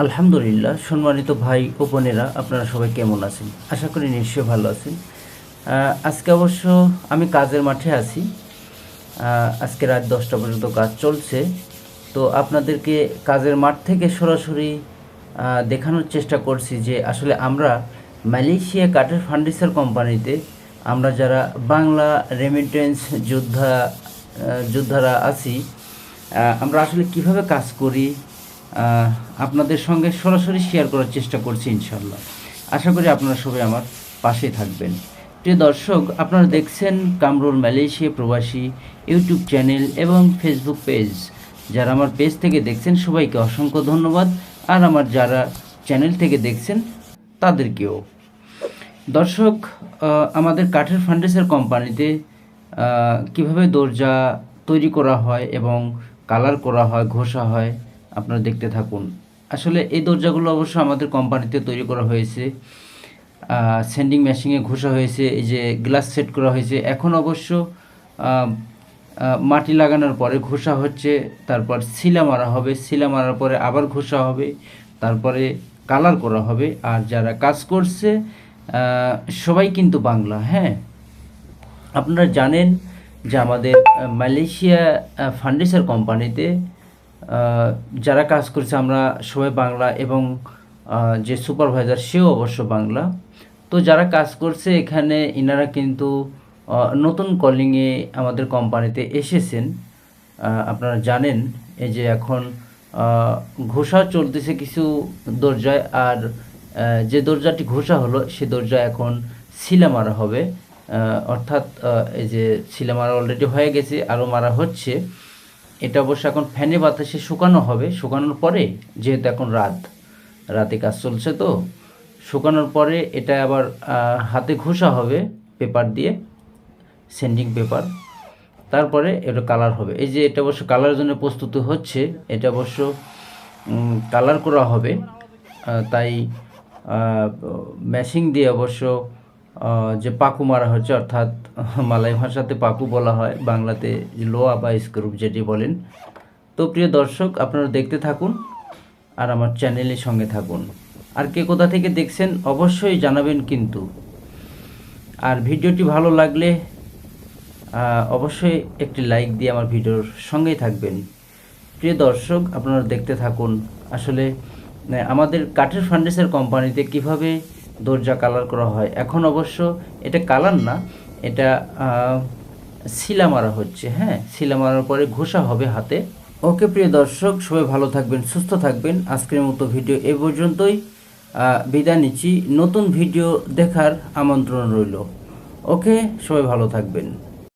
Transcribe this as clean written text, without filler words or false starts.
আলহামদুলিল্লাহ। সম্মানিত ভাই ও বোনেরা, আপনারা সবাই কেমন আছেন? আশা করি নিশ্চয়ই ভালো আছেন। আজকে অবশ্য আমি কাজের মাঠে আছি। আজকে রাত 10টা পর্যন্ত কাজ চলছে। তো আপনাদেরকে কাজের মাঠ থেকে সরাসরি দেখানোর চেষ্টা করছি যে আসলে আমরা মালয়েশিয়া কাঠের ফার্নিচার কোম্পানিতে আমরা যারা বাংলা রেমিটেন্স যোদ্ধারা আছি, আমরা আসলে কিভাবে কাজ করি আপনাদের সঙ্গে সরাসরি শেয়ার করার চেষ্টা করছি ইনশাল্লাহ। আশা করি আপনারা সবাই আমার পাশে থাকবেন। প্রিয় দর্শক, আপনারা দেখছেন কামরুল মালয়েশিয়া প্রবাসী ইউটিউব চ্যানেল এবং ফেসবুক পেজ। যারা আমার পেজ থেকে দেখছেন সবাইকে অসংখ্য ধন্যবাদ, আর আমার যারা চ্যানেল থেকে দেখছেন তাদেরকেও। দর্শক, আমাদের কাঠের ফার্নিচার কোম্পানিতে কিভাবে দরজা তৈরি করা হয় এবং কালার করা হয়, ঘষা হয়, আপনারা দেখতে থাকুন। আসলে এই দরজাগুলো অবশ্য আমাদের কোম্পানিতে তৈরি করা হয়েছে, সেন্ডিং মেশিনে ঘষা হয়েছে, এই যে গ্লাস সেট করা হয়েছে। এখন অবশ্য মাটি লাগানোর পরে ঘষা হচ্ছে, তারপর সিলা মারা হবে, সিলা মারার পরে আবার ঘষা হবে, তারপরে কালার করা হবে। আর যারা কাজ করছে সবাই কিন্তু বাংলা। হ্যাঁ, আপনারা জানেন যে আমাদের মালয়েশিয়া ফার্নিচার কোম্পানিতে যারা কাজ করছে আমরা সবাই বাংলা, এবং যে সুপারভাইজার সেও অবশ্য বাংলা। তো যারা কাজ করছে এখানে ইনারা কিন্তু নতুন কলিংয়ে আমাদের কোম্পানিতে এসেছেন। আপনারা জানেন এই যে এখন ঘষা চলতেছে কিছু দরজায়, আর যে দরজাটি ঘষা হলো সে দরজা এখন সিলা মারা হবে। অর্থাৎ এই যে সিলা মারা অলরেডি হয়ে গেছে, আরও মারা হচ্ছে। এটা অবশ্য এখন ফ্যানে বাতাসে শুকানো হবে। শুকানোর পরে, যেহেতু এখন রাতে কাজ চলছে, তো শুকানোর পরে এটা আবার হাতে ঘষা হবে পেপার দিয়ে, সেন্ডিং পেপার। তারপরে এটা কালার হবে। এই যে এটা অবশ্য কালারের জন্য প্রস্তুতি হচ্ছে, এটা অবশ্য কালার করা হবে। তাই মেশিন দিয়ে অবশ্য যে পাকু মারা হচ্ছে, অর্থাৎ মালয় ভাষাতে পাকু বলা হয়, বাংলাতে লোয়া বা স্ক্রুপ যেটি বলেন। তো প্রিয় দর্শক, আপনারা দেখতে থাকুন আর আমার চ্যানেলের সঙ্গে থাকুন। আর কে কোথা থেকে দেখছেন অবশ্যই জানাবেন কিন্তু। আর ভিডিওটি ভালো লাগলে অবশ্যই একটি লাইক দিয়ে আমার ভিডিওর সঙ্গেই থাকবেন। প্রিয় দর্শক, আপনারা দেখতে থাকুন। আসলে আমাদের কাঠের ফার্নিচার কোম্পানিতে কিভাবে দরজা কালার করা হয়। এখন অবশ্য এটা কালার না, এটা সিলা মারা হচ্ছে। হ্যাঁ, সিলা মারার পরে ঘষা হবে হাতে। ওকে প্রিয় দর্শক, সবাই ভালো থাকবেন, সুস্থ থাকবেন। আজকের মতো ভিডিও এ পর্যন্তই। বিদায় নিচ্ছি। নতুন ভিডিও দেখার আমন্ত্রণ রইল। ওকে, সবাই ভালো থাকবেন।